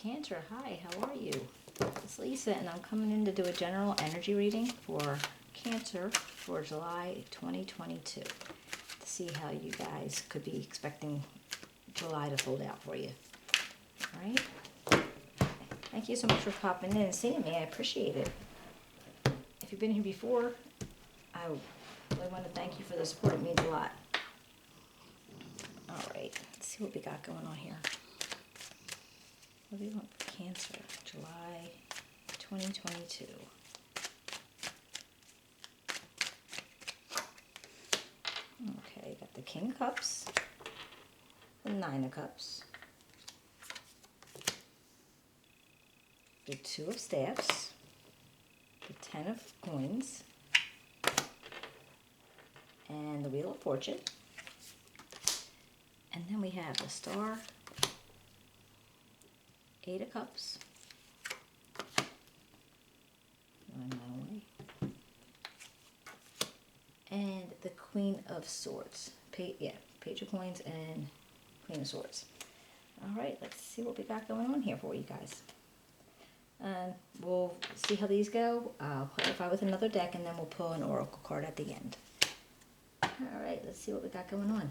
Cancer, hi, how are you? It's Lisa, and I'm coming in to do a general energy reading for Cancer for July 2022 to see how you guys could be expecting July to fold out for you. All right? Thank you so much for popping in and seeing me. I appreciate it. If you've been here before, I really want to thank you for the support. It means a lot. All right, let's see what we got going on here. What do we want for Cancer, July 2022? Okay, got the King of Cups, the Nine of Cups, the Two of Staffs, the Ten of Coins, and the Wheel of Fortune. And then we have the Star, Eight of Cups, and the Queen of Swords. Page of Coins and Queen of Swords. All right, let's see what we got going on here for you guys. We'll see how these go. I'll clarify with another deck, and then we'll pull an oracle card at the end. All right, let's see what we got going on.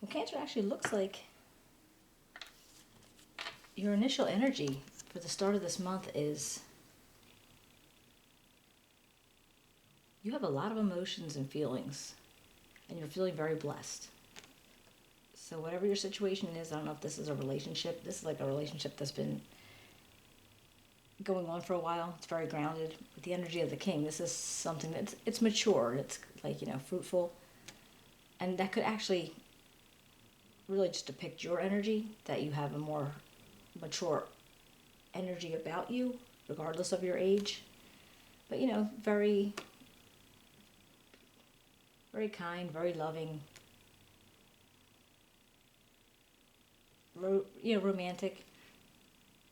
Well, Cancer actually looks like your initial energy for the start of this month is you have a lot of emotions and feelings, and you're feeling very blessed. So whatever your situation is, I don't know if this is a relationship. This is like a relationship that's been going on for a while. It's very grounded. With the energy of the King, this is something it's mature. It's like, fruitful. And that could actually really just depict your energy, that you have a more mature energy about you, regardless of your age. But, very, very kind, very loving, romantic.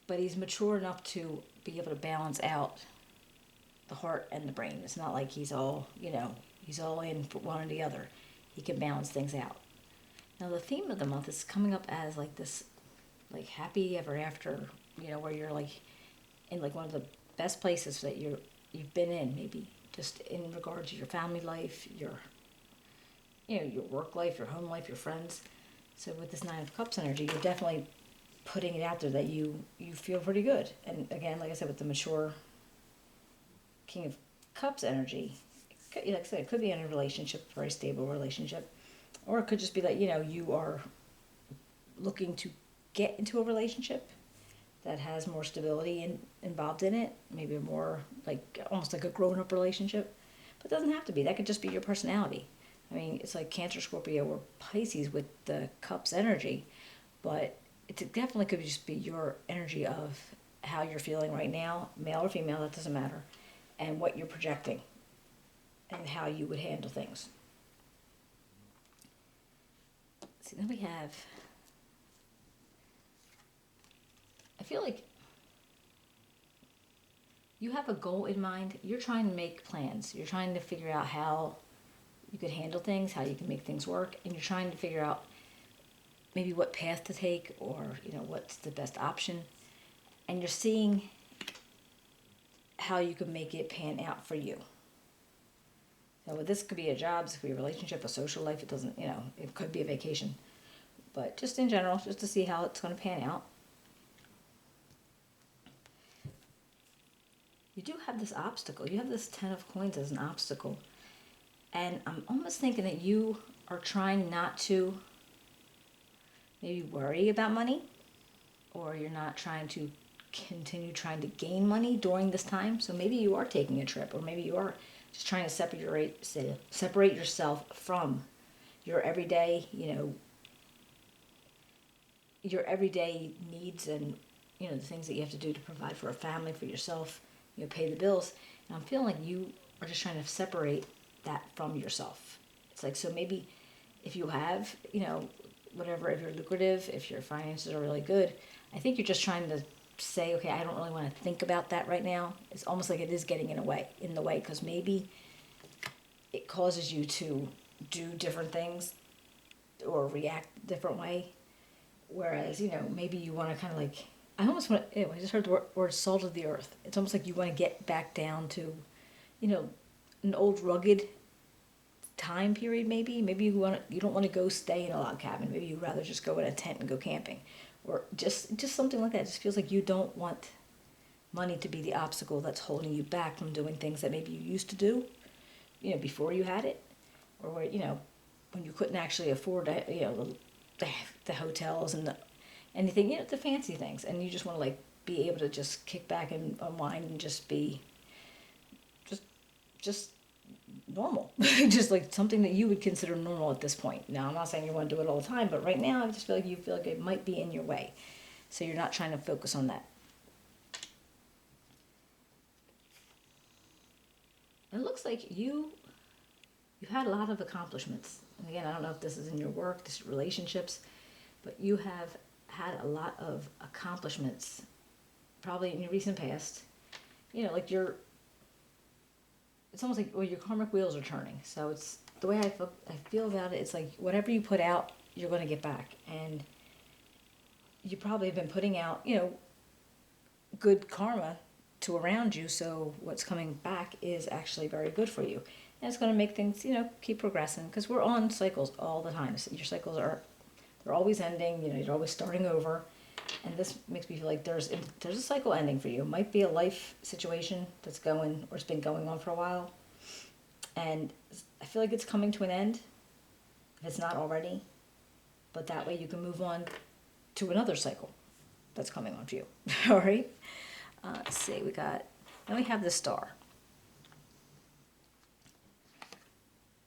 But he's mature enough to be able to balance out the heart and the brain. It's not like he's all in for one or the other. He can balance things out. Now the theme of the month is coming up as like this, like happy ever after, where you're like in like one of the best places that you've been in, maybe just in regard to your family life, your work life, your home life, your friends. So with this Nine of Cups energy, you're definitely putting it out there that you feel pretty good. And again, like I said, with the mature King of Cups energy, like I said, it could be in a relationship, a very stable relationship. Or it could just be that, you are looking to get into a relationship that has more stability involved in it. Maybe a more, almost like a grown-up relationship. But it doesn't have to be. That could just be your personality. I mean, it's like Cancer, Scorpio, or Pisces with the Cups energy. But it definitely could just be your energy of how you're feeling right now, male or female, that doesn't matter, and what you're projecting and how you would handle things. See, then we have, I feel like you have a goal in mind. You're trying to make plans. You're trying to figure out how you could handle things, how you can make things work, and you're trying to figure out maybe what path to take, or, what's the best option. And you're seeing how you can make it pan out for you. So this could be a job, this could be a relationship, a social life. It doesn't, it could be a vacation. But just in general, just to see how it's going to pan out. You do have this obstacle. You have this Ten of Coins as an obstacle. And I'm almost thinking that you are trying not to maybe worry about money, or you're not trying to continue trying to gain money during this time. So maybe you are taking a trip, or maybe you are just trying to separate yourself from your everyday, your everyday needs and, the things that you have to do to provide for a family, for yourself, pay the bills. And I'm feeling like you are just trying to separate that from yourself. It's like, so maybe if you have, whatever, if you're lucrative, if your finances are really good, I think you're just trying to say, okay, I don't really want to think about that right now. It's almost like it is getting in the way, because maybe it causes you to do different things or react a different way. Whereas, maybe you want to kind of like, I almost want to, I just heard the word salt of the earth. It's almost like you want to get back down to, you know, an old rugged time period maybe. Maybe you don't want to go stay in a log cabin. Maybe you'd rather just go in a tent and go camping. Or just something like that. It just feels like you don't want money to be the obstacle that's holding you back from doing things that maybe you used to do, before you had it. Or where, when you couldn't actually afford, the hotels and the anything, the fancy things, and you just want to like be able to just kick back and unwind and just be just normal, just like something that you would consider normal at this point. Now, I'm not saying you want to do it all the time, but right now, I just feel like you feel like it might be in your way, so you're not trying to focus on that. It looks like you've had a lot of accomplishments. And again, I don't know if this is in your work, this relationships, but you have had a lot of accomplishments, probably in your recent past. Like it's almost like, well, your karmic wheels are turning. So it's the way I feel about it. It's like whatever you put out, you're going to get back, and you probably have been putting out, good karma to around you. So what's coming back is actually very good for you, and it's going to make things, keep progressing, because we're on cycles all the time. So your cycles they're always ending. You're always starting over. And this makes me feel like there's a cycle ending for you. It might be a life situation that's going, or it's been going on for a while. And I feel like it's coming to an end, if it's not already. But that way you can move on to another cycle that's coming on for you. All right? Let's see, then we have the star.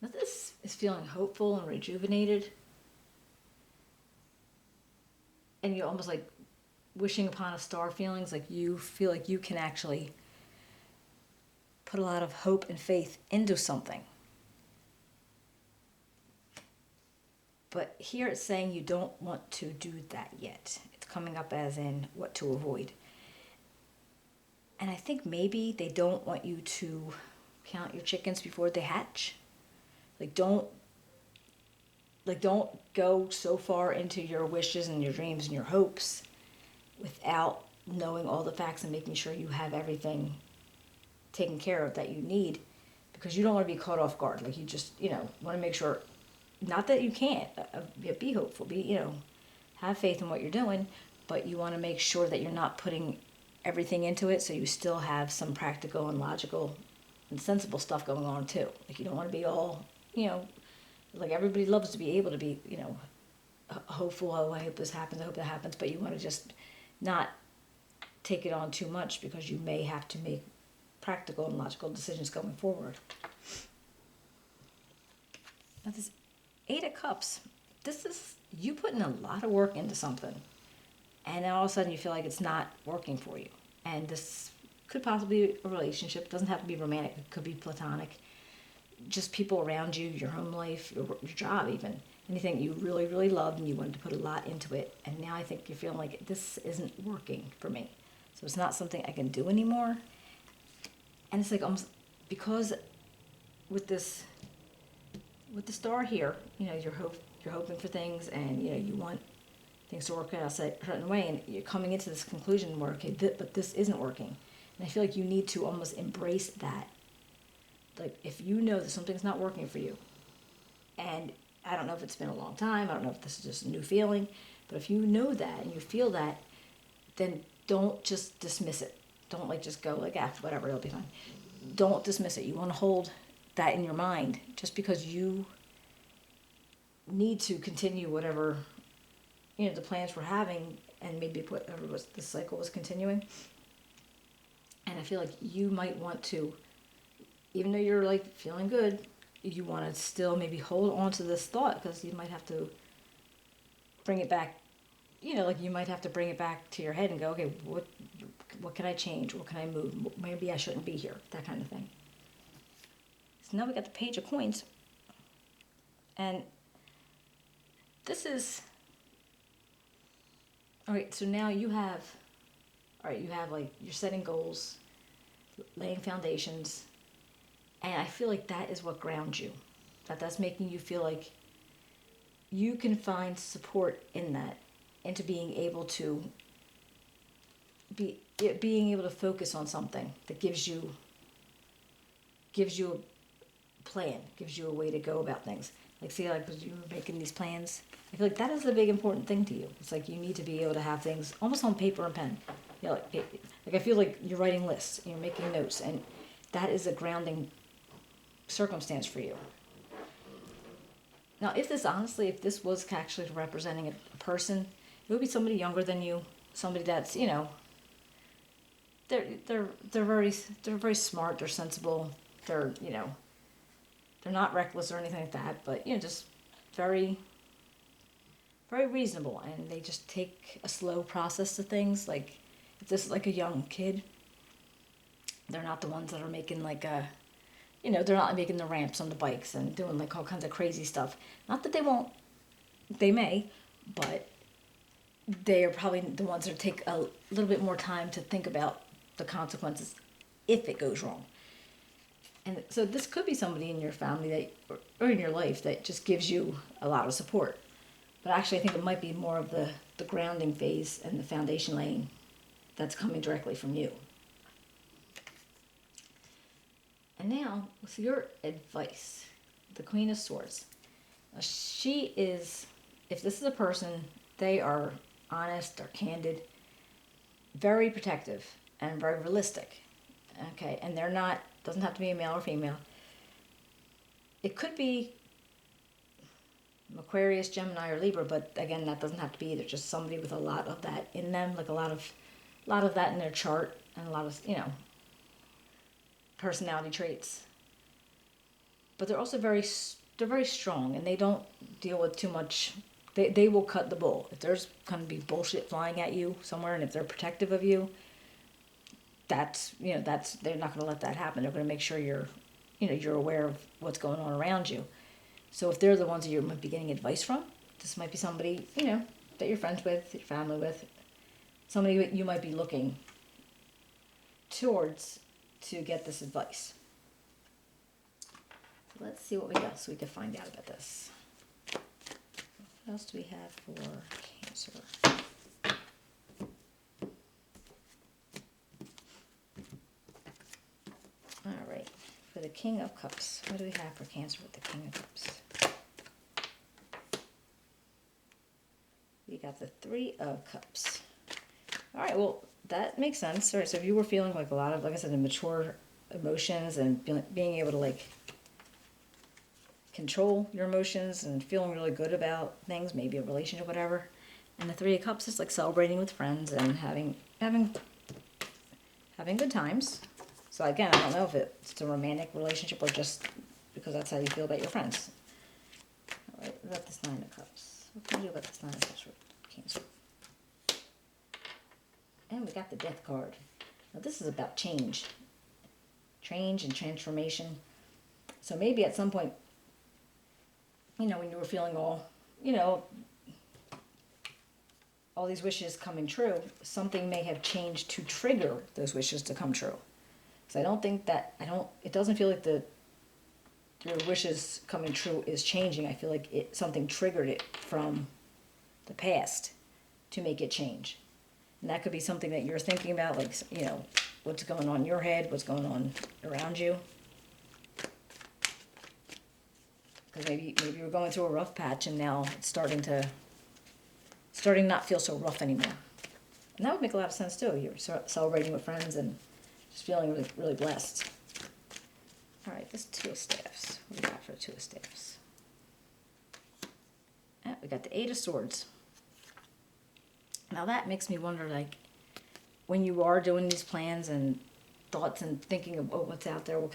Now this is feeling hopeful and rejuvenated. And you're almost like wishing upon a star feelings, like you feel like you can actually put a lot of hope and faith into something. But here it's saying you don't want to do that yet. It's coming up as in what to avoid. And I think maybe they don't want you to count your chickens before they hatch. Don't go so far into your wishes and your dreams and your hopes without knowing all the facts and making sure you have everything taken care of that you need, because you don't want to be caught off guard. Like you just, want to make sure, not that you can't, be hopeful, have faith in what you're doing, but you want to make sure that you're not putting everything into it, so you still have some practical and logical and sensible stuff going on too. Like you don't want to be all, like everybody loves to be able to be, hopeful. Oh, I hope this happens. I hope that happens. But you want to just not take it on too much, because you may have to make practical and logical decisions going forward. Now this 8 of Cups, this is you putting a lot of work into something, and then all of a sudden you feel like it's not working for you. And this could possibly be a relationship. It doesn't have to be romantic. It could be platonic. Just people around you, your home life, your job even. Anything you really, really loved and you wanted to put a lot into it. And now I think you're feeling like this isn't working for me. So it's not something I can do anymore. And it's like almost, because with the star here, you're hoping for things, and you want things to work out a certain way, and you're coming into this conclusion where but this isn't working. And I feel like you need to almost embrace that. Like if you know that something's not working for you, and I don't know if it's been a long time, I don't know if this is just a new feeling, but if you know that and you feel that, then don't just dismiss it. Don't just go whatever, it'll be fine. Don't dismiss it. You want to hold that in your mind, just because you need to continue whatever, the plans we're having, and maybe whatever the cycle was continuing. And I feel like you might want to, even though you're feeling good, you want to still maybe hold on to this thought, because you might have to bring it back. You might have to bring it back to your head and go, okay, what can I change? What can I move? Maybe I shouldn't be here. That kind of thing. So now we got the Page of Coins. And this is, all right, so now you have you're setting goals, laying foundations, and I feel like that is what grounds you. That's making you feel like you can find support in that, into being able to being able to focus on something that gives you a plan, gives you a way to go about things. Like, see, like, when you were making these plans, I feel like that is a big important thing to you. It's like you need to be able to have things almost on paper and pen. You know, like I feel like you're writing lists, you're making notes, and that is a grounding circumstance for you. Now, if this was actually representing a person, it would be somebody younger than you, somebody that's, they're very smart, they're sensible, they're they're not reckless or anything like that, but just very very reasonable, and they just take a slow process to things. Like, if this is like a young kid, they're not the ones that are making like they're not making the ramps on the bikes and doing like all kinds of crazy stuff. Not that they won't, they may, but they are probably the ones that take a little bit more time to think about the consequences if it goes wrong. And so this could be somebody in your family or in your life that just gives you a lot of support. But actually, I think it might be more of the grounding phase and the foundation laying that's coming directly from you. And now, with your advice, the Queen of Swords. Now, she is, if this is a person, they are honest, they're candid, very protective, and very realistic. Okay, and they're not, doesn't have to be a male or female. It could be Aquarius, Gemini, or Libra, but again, that doesn't have to be either. Just somebody with a lot of that in them, like a lot of that in their chart, and a lot of personality traits. But they're also very strong, and they don't deal with too much. They will cut the bull. If there's going to be bullshit flying at you somewhere, and if they're protective of you, that's they're not going to let that happen. They're going to make sure you're aware of what's going on around you. So if they're the ones that you might be getting advice from, this might be somebody that you're friends with, your family with, somebody that you might be looking towards to get this advice. So let's see what else we can find out about this. What else do we have for Cancer? All right, for the King of Cups, what do we have for Cancer with the King of Cups? We got the Three of Cups. All right, well, that makes sense. All right, so if you were feeling like a lot of, like I said, immature emotions and being able to like control your emotions and feeling really good about things, maybe a relationship, whatever. And the Three of Cups is like celebrating with friends and having good times. So again, I don't know if it's a romantic relationship or just because that's how you feel about your friends. All right, what about this Nine of Cups? What can we do about this Nine of Cups for Cancer? And we got the Death card. Now this is about change and transformation. So maybe at some point, when you were feeling all these wishes coming true, something may have changed to trigger those wishes to come true. So it doesn't feel like your wishes coming true is changing. I feel like something triggered it from the past to make it change. And that could be something that you're thinking about, like, what's going on in your head, what's going on around you. Because maybe you're going through a rough patch and now it's starting not feel so rough anymore. And that would make a lot of sense too. You're celebrating with friends and just feeling really, really blessed. All right, this Two of Staffs. What do we got for the Two of Staffs? We got the Eight of Swords. Now that makes me wonder, like, when you are doing these plans and thoughts and thinking of what's out there, what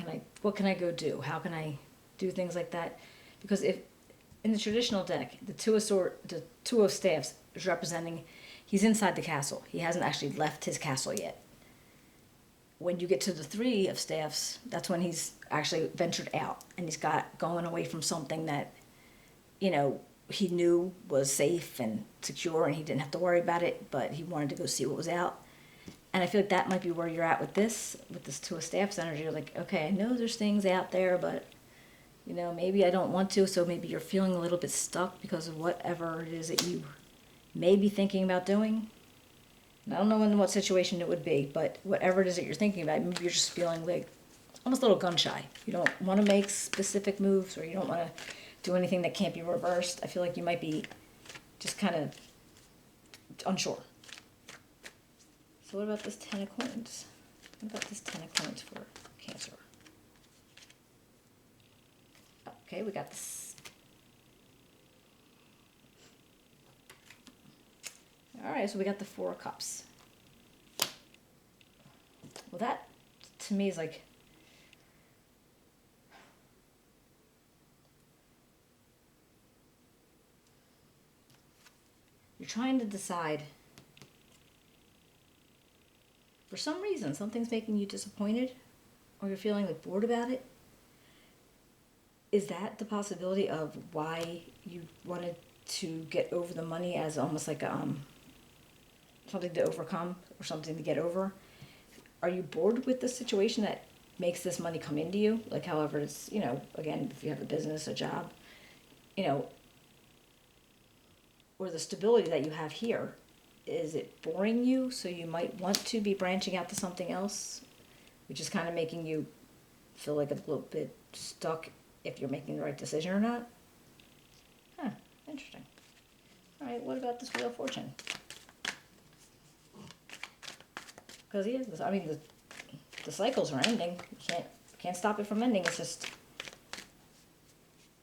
can I go do? How can I do things like that? Because if in the traditional deck, the Two of Staffs is representing he's inside the castle. He hasn't actually left his castle yet. When you get to the Three of Staffs, that's when he's actually ventured out and he's going away from something that, he knew was safe and secure and he didn't have to worry about it, but he wanted to go see what was out. And I feel like that might be where you're at with this Two of Staffs energy. You're like, okay, I know there's things out there, but You know, maybe I don't want to, so maybe you're feeling a little bit stuck because of whatever it is that you may be thinking about doing. And I don't know in what situation it would be, but whatever it is that you're thinking about, maybe you're just feeling like almost a little gun shy. You don't want to make specific moves, or you don't want to do anything that can't be reversed. I feel like you might be just kind of unsure. So what about this 10 of coins? What about this 10 of coins for Cancer? Okay, we got this. All right, so we got the 4 of Cups. Well, that to me is like, you're trying to decide. For some reason, something's making you disappointed, or you're feeling like bored about it. Is that the possibility of why you wanted to get over the money as almost like something to overcome or something to get over? Are you bored with the situation that makes this money come into you? Like, however, it's, you know, again, if you have a business, a job, you know, or the stability that you have here, is it boring you? So you might want to be branching out to something else, which is kind of making you feel like a little bit stuck if you're making the right decision or not. Huh, interesting. All right, what about this Wheel of Fortune? Because I mean, the cycles are ending. You can't stop it from ending. It's just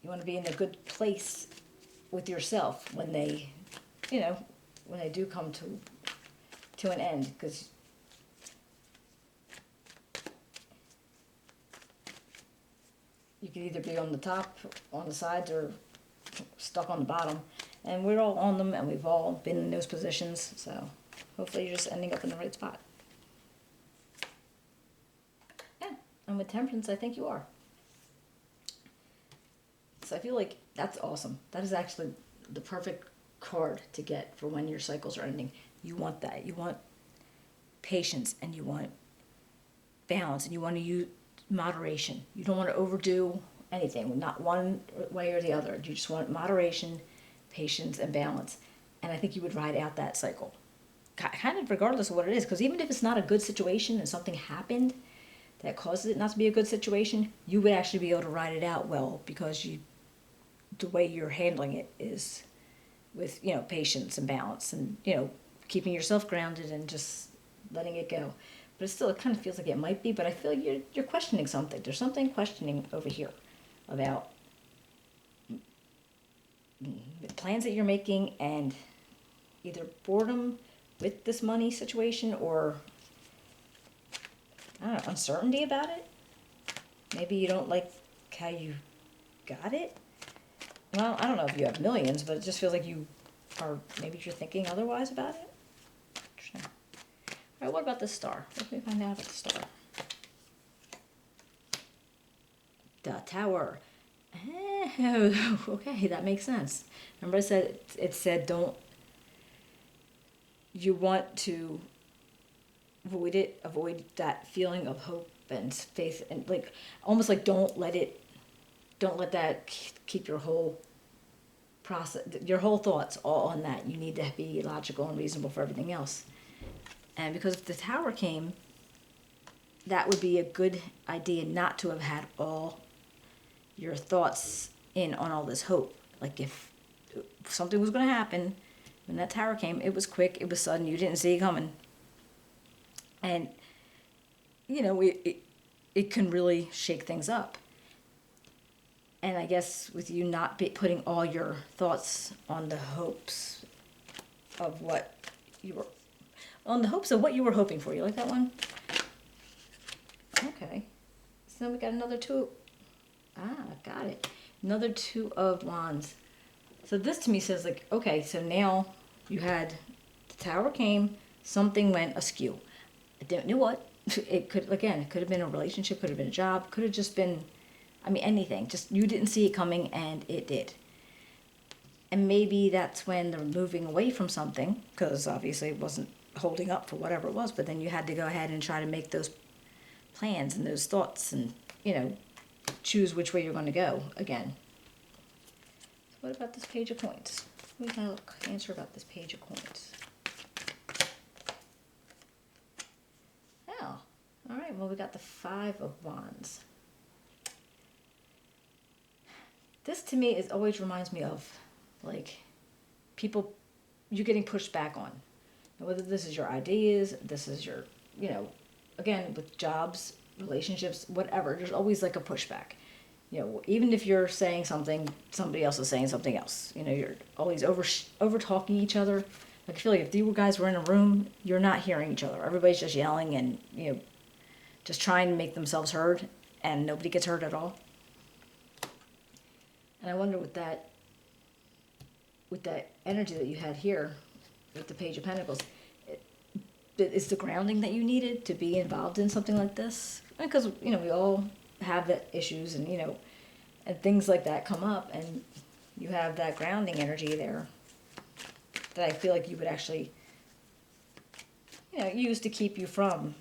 you want to be in a good place with yourself when they, you know, when they do come to an end, because you could either be on the top, on the sides, or stuck on the bottom. And we're all on them, and we've all been in those positions. So hopefully you're just ending up in the right spot. Yeah, and with Temperance, I think you are. So I feel like that's awesome. That is actually the perfect card to get for when your cycles are ending. You want that. You want patience, and you want balance, and you want to use moderation. You don't want to overdo anything, not one way or the other. You just want moderation, patience, and balance. And I think you would ride out that cycle, kind of regardless of what it is. Because even if it's not a good situation and something happened that causes it not to be a good situation, you would actually be able to ride it out well, because the way you're handling it is with, you know, patience and balance, and, you know, keeping yourself grounded and just letting it go. But it kind of feels like it might be, but I feel you're questioning something. There's something questioning over here about the plans that you're making, and either boredom with this money situation, or, I don't know, uncertainty about it. Maybe you don't like how you got it. Well, I don't know if you have millions, but it just feels like maybe you're thinking otherwise about it. Interesting. All right, what about the Star? Let me find out about the Star. The Tower. Oh, okay, that makes sense. Remember it said don't, you want to avoid that feeling of hope and faith, and like, almost like don't let that keep your whole process, your whole thoughts all on that. You need to be logical and reasonable for everything else. And because if the Tower came, that would be a good idea not to have had all your thoughts in on all this hope. Like, if something was going to happen, when that Tower came, it was quick, it was sudden, you didn't see it coming. And, you know, it can really shake things up. And I guess with you not putting all your thoughts on the hopes of what you were hoping for. You like that one? Okay. So then we got another 2. Got it. Another 2 of Wands. So this to me says, like, okay, so now you had the Tower came, something went askew. I don't know what. It could have been a relationship, could have been a job, could have just been, I mean, anything. Just you didn't see it coming, and it did. And maybe that's when they're moving away from something, because obviously it wasn't holding up for whatever it was, but then you had to go ahead and try to make those plans and those thoughts and, you know, choose which way you're going to go again. So what about this page of coins? We got to answer about this page of coins. Oh, all right. Well, we got the 5 of Wands. This to me always reminds me of like people you're getting pushed back on. Now, whether this is your ideas, this is your, again, with jobs, relationships, whatever, there's always like a pushback. Even if you're saying something, somebody else is saying something else. You're always over talking each other. Like, I feel like if you guys were in a room, you're not hearing each other. Everybody's just yelling and, just trying to make themselves heard, and nobody gets heard at all. And I wonder with that energy that you had here, with the Page of Pentacles, is the grounding that you needed to be involved in something like this? Because, we all have that issues and, and things like that come up, and you have that grounding energy there that I feel like you would actually, use to keep you from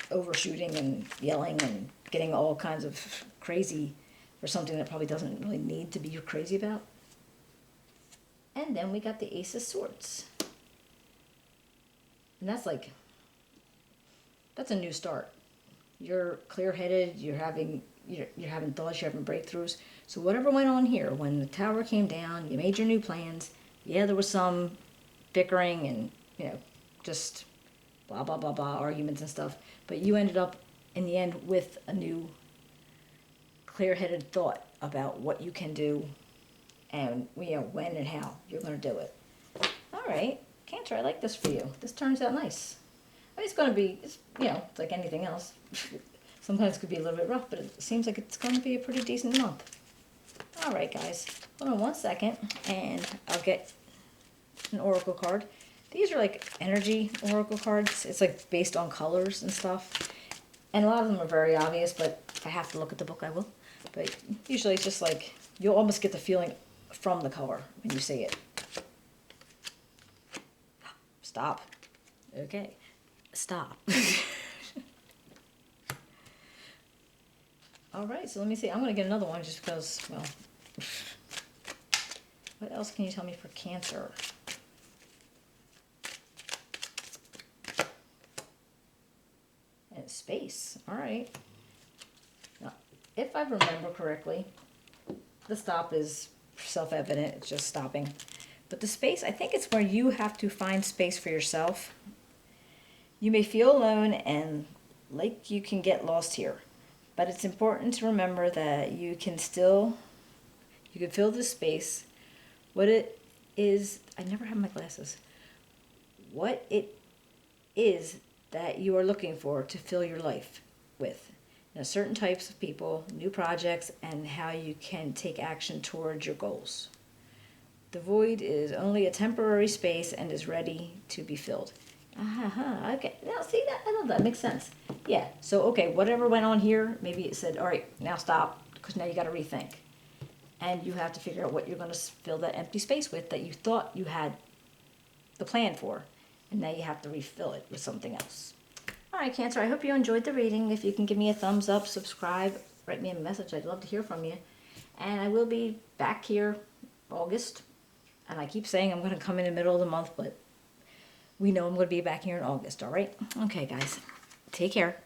overshooting and yelling and getting all kinds of crazy for something that probably doesn't really need to be crazy about. And then we got the Ace of Swords. And that's a new start. You're clear-headed, you're having thoughts, you're having breakthroughs. So whatever went on here, when the tower came down, you made your new plans. Yeah, there was some bickering and, just blah, blah, blah, blah, arguments and stuff. But you ended up, in the end, with a new clear-headed thought about what you can do and, when and how you're going to do it. All right, Cancer, I like this for you. This turns out nice. I mean, it's going to be, it's like anything else. Sometimes it could be a little bit rough, but it seems like it's going to be a pretty decent month. All right, guys. Hold on one second, and I'll get an oracle card. These are like energy oracle cards. It's like based on colors and stuff. And a lot of them are very obvious, but if I have to look at the book, I will. But usually it's just like, you'll almost get the feeling from the color when you see it. Stop. Okay. Stop. All right, so let me see. I'm going to get another one just because, well, what else can you tell me for Cancer? And space. All right. Now, if I remember correctly, the stop is self-evident. It's just stopping. But the space, I think it's where you have to find space for yourself. You may feel alone and like you can get lost here. But it's important to remember that you can fill the space. What it is, I never have my glasses. What it is that you are looking for to fill your life with. Certain types of people, new projects, and how you can take action towards your goals. The void is only a temporary space and is ready to be filled. Okay. Now, see that? I love that. Makes sense. Yeah. So, okay, whatever went on here, maybe it said, all right, now stop, because now you got to rethink. And you have to figure out what you're going to fill that empty space with that you thought you had the plan for. And now you have to refill it with something else. All right, Cancer, I hope you enjoyed the reading. If you can give me a thumbs up, subscribe, write me a message. I'd love to hear from you. And I will be back here August. And I keep saying I'm going to come in the middle of the month, but we know I'm going to be back here in August, all right? Okay, guys. Take care.